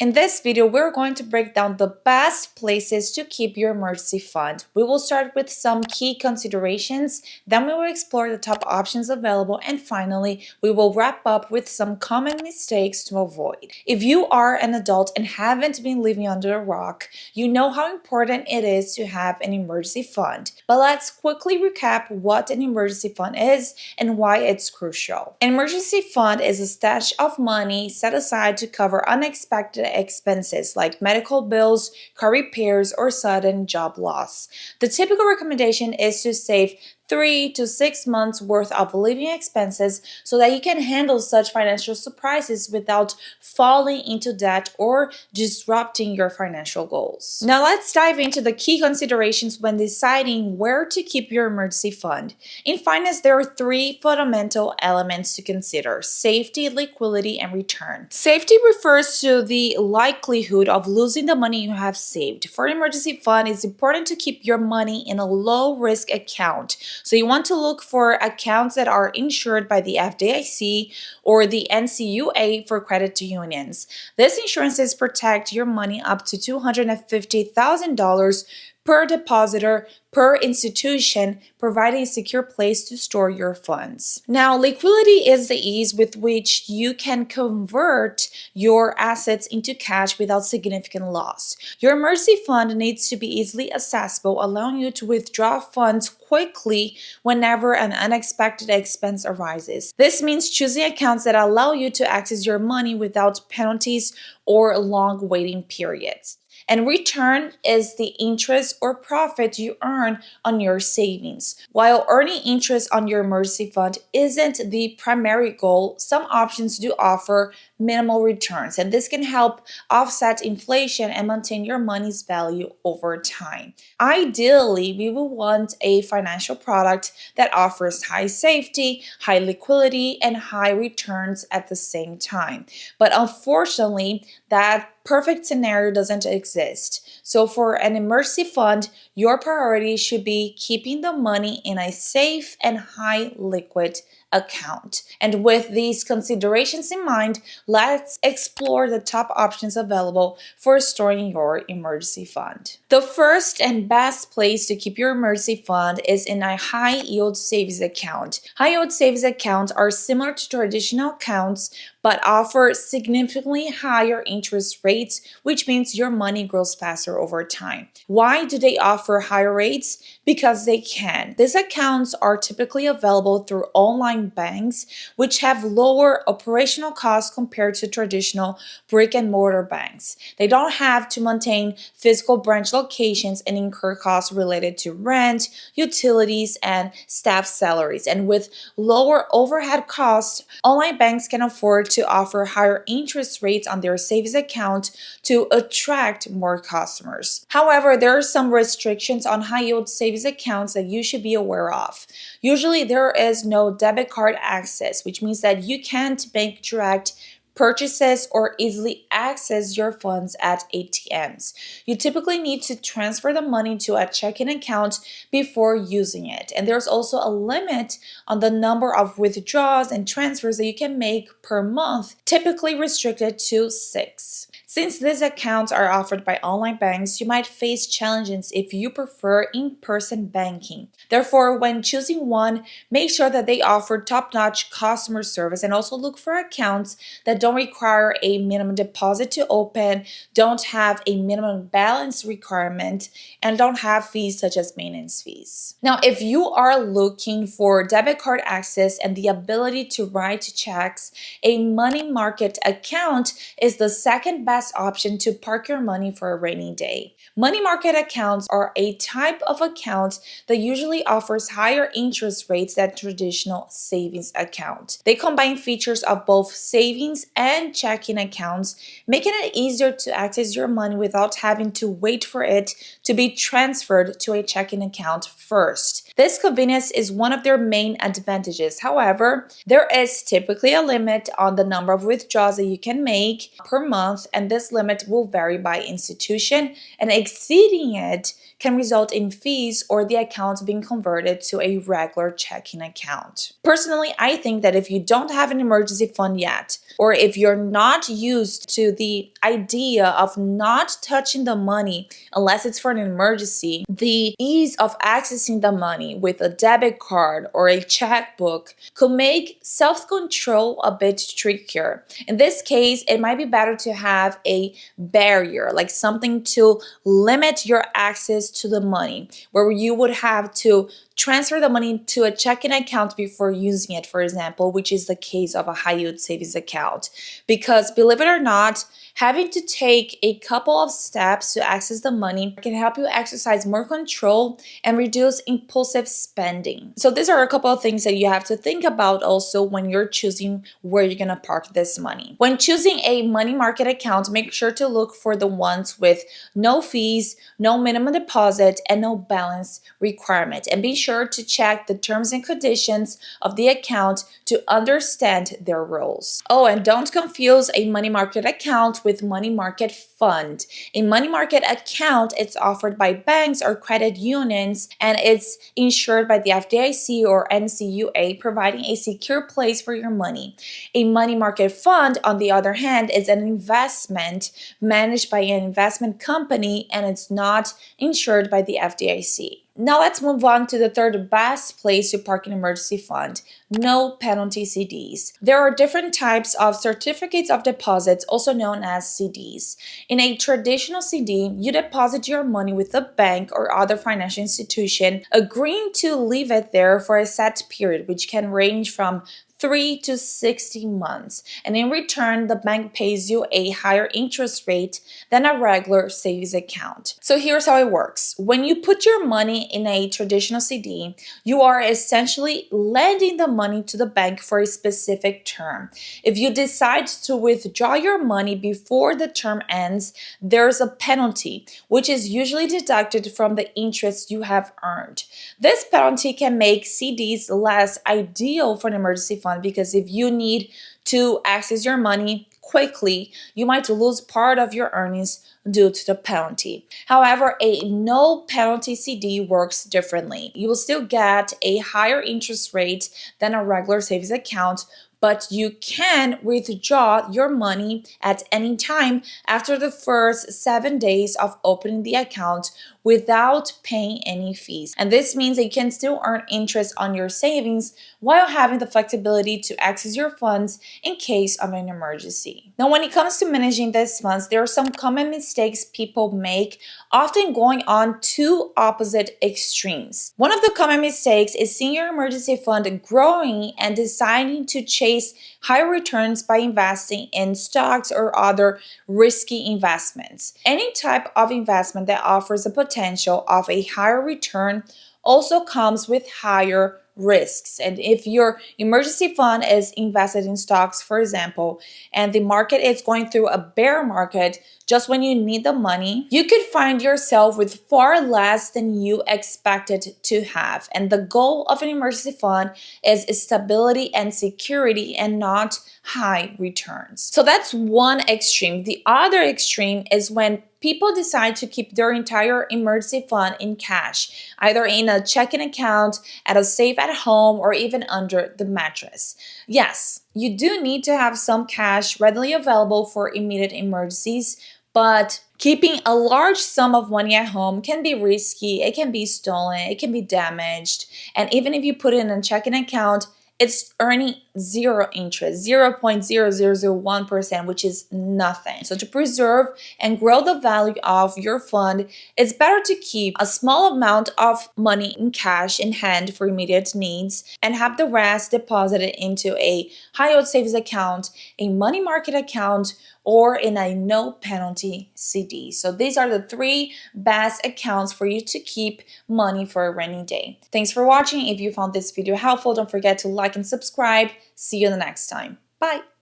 In this video, we're going to break down the best places to keep your emergency fund. We will start with some key considerations, then we will explore the top options available, and finally, we will wrap up with some common mistakes to avoid. If you are an adult and haven't been living under a rock, you know how important it is to have an emergency fund. But let's quickly recap what an emergency fund is and why it's crucial. An emergency fund is a stash of money set aside to cover unexpected expenses like medical bills, car repairs, or sudden job loss. The typical recommendation is to save 3 to 6 months worth of living expenses so that you can handle such financial surprises without falling into debt or disrupting your financial goals. Now let's dive into the key considerations when deciding where to keep your emergency fund. In finance, there are 3 fundamental elements to consider: safety, liquidity, and return. Safety refers to the likelihood of losing the money you have saved. For an emergency fund, it's important to keep your money in a low-risk account. So you want to look for accounts that are insured by the FDIC or the NCUA for credit unions. These insurances protect your money up to $250,000 per depositor per institution, providing a secure place to store your funds. Now, liquidity is the ease with which you can convert your assets into cash without significant loss. Your emergency fund needs to be easily accessible, allowing you to withdraw funds quickly whenever an unexpected expense arises. This means choosing accounts that allow you to access your money without penalties or long waiting periods. And return is the interest or profit you earn on your savings. While earning interest on your emergency fund isn't the primary goal, some options do offer minimal returns, and this can help offset inflation and maintain your money's value over time. Ideally, we will want a financial product that offers high safety, high liquidity, and high returns at the same time. But unfortunately, that perfect scenario doesn't exist. So for an emergency fund, your priority should be keeping the money in a safe and high liquid account. And with these considerations in mind, let's explore the top options available for storing your emergency fund. The first and best place to keep your emergency fund is in a high-yield savings account. High-yield savings accounts are similar to traditional accounts but offer significantly higher interest rates, which means your money grows faster over time. Why do they offer higher rates? Because they can. These accounts are typically available through online banks, which have lower operational costs compared to traditional brick and mortar banks. They don't have to maintain physical branch locations and incur costs related to rent, utilities, and staff salaries. And with lower overhead costs, online banks can afford to offer higher interest rates on their savings account to attract more customers. However, there are some restrictions on high-yield savings accounts that you should be aware of. Usually, there is no debit card access, which means that you can't make direct purchases or easily access your funds at ATMs. You typically need to transfer the money to a checking account before using it. And there's also a limit on the number of withdrawals and transfers that you can make per month, typically restricted to 6. Since these accounts are offered by online banks, you might face challenges if you prefer in-person banking. Therefore, when choosing one, make sure that they offer top-notch customer service and also look for accounts that don't require a minimum deposit to open, don't have a minimum balance requirement, and don't have fees such as maintenance fees. Now, if you are looking for debit card access and the ability to write checks, a money market account is the second best option to park your money for a rainy day. Money market accounts are a type of account that usually offers higher interest rates than traditional savings account. They combine features of both savings and checking accounts, making it easier to access your money without having to wait for it to be transferred to a checking account first. This convenience is one of their main advantages. However, there is typically a limit on the number of withdrawals that you can make per month, and this limit will vary by institution, and exceeding it can result in fees or the account being converted to a regular checking account. Personally, I think that if you don't have an emergency fund yet, or if you're not used to the idea of not touching the money unless it's for an emergency, the ease of accessing the money with a debit card or a checkbook could make self-control a bit trickier. In this case, it might be better to have a barrier, like something to limit your access to the money, where you would have to transfer the money to a checking account before using it, for example, which is the case of a high yield savings account. Because believe it or not, having to take a couple of steps to access the money can help you exercise more control and reduce impulsive spending. So these are a couple of things that you have to think about also when you're choosing where you're going to park this money. When choosing a money market account, make sure to look for the ones with no fees, no minimum deposit, and no balance requirement. And be sure to check the terms and conditions of the account to understand their rules. Oh, and don't confuse a money market account with money market fund. A money market account, it's offered by banks or credit unions, and it's insured by the FDIC or NCUA, providing a secure place for your money. A money market fund, on the other hand, is an investment managed by an investment company, and it's not insured by the FDIC. Now let's move on to the third best place to park an emergency fund: no penalty CDs. There are different types of certificates of deposits, also known as CDs. In a traditional CD, you deposit your money with a bank or other financial institution, agreeing to leave it there for a set period, which can range from 3 to 60 months. And in return, the bank pays you a higher interest rate than a regular savings account. So here's how it works. When you put your money in a traditional CD, you are essentially lending the money to the bank for a specific term. If you decide to withdraw your money before the term ends, there's a penalty, which is usually deducted from the interest you have earned. This penalty can make CDs less ideal for an emergency fund, because if you need to access your money quickly, you might lose part of your earnings due to the penalty. However, a no penalty CD works differently. You will still get a higher interest rate than a regular savings account, but you can withdraw your money at any time after the first 7 days of opening the account without paying any fees. And this means that you can still earn interest on your savings while having the flexibility to access your funds in case of an emergency. Now, when it comes to managing these funds, there are some common mistakes people make, often going on two opposite extremes. One of the common mistakes is seeing your emergency fund growing and deciding to chase higher returns by investing in stocks or other risky investments. Any type of investment that offers a potential of a higher return also comes with higher risks. And if your emergency fund is invested in stocks, for example, and the market is going through a bear market just when you need the money, you could find yourself with far less than you expected to have. And the goal of an emergency fund is stability and security, and not high returns. So that's one extreme. The other extreme is when people decide to keep their entire emergency fund in cash, either in a checking account, at a safe at home, or even under the mattress. Yes, you do need to have some cash readily available for immediate emergencies, but keeping a large sum of money at home can be risky. It can be stolen, it can be damaged, and even if you put it in a checking account, it's earning zero interest, 0.0001%, which is nothing. So to preserve and grow the value of your fund, it's better to keep a small amount of money in cash in hand for immediate needs and have the rest deposited into a high-yield savings account, a money market account, or in a no penalty CD. So these are the three best accounts for you to keep money for a rainy day. Thanks for watching. If you found this video helpful, don't forget to like and subscribe. See you the next time. Bye.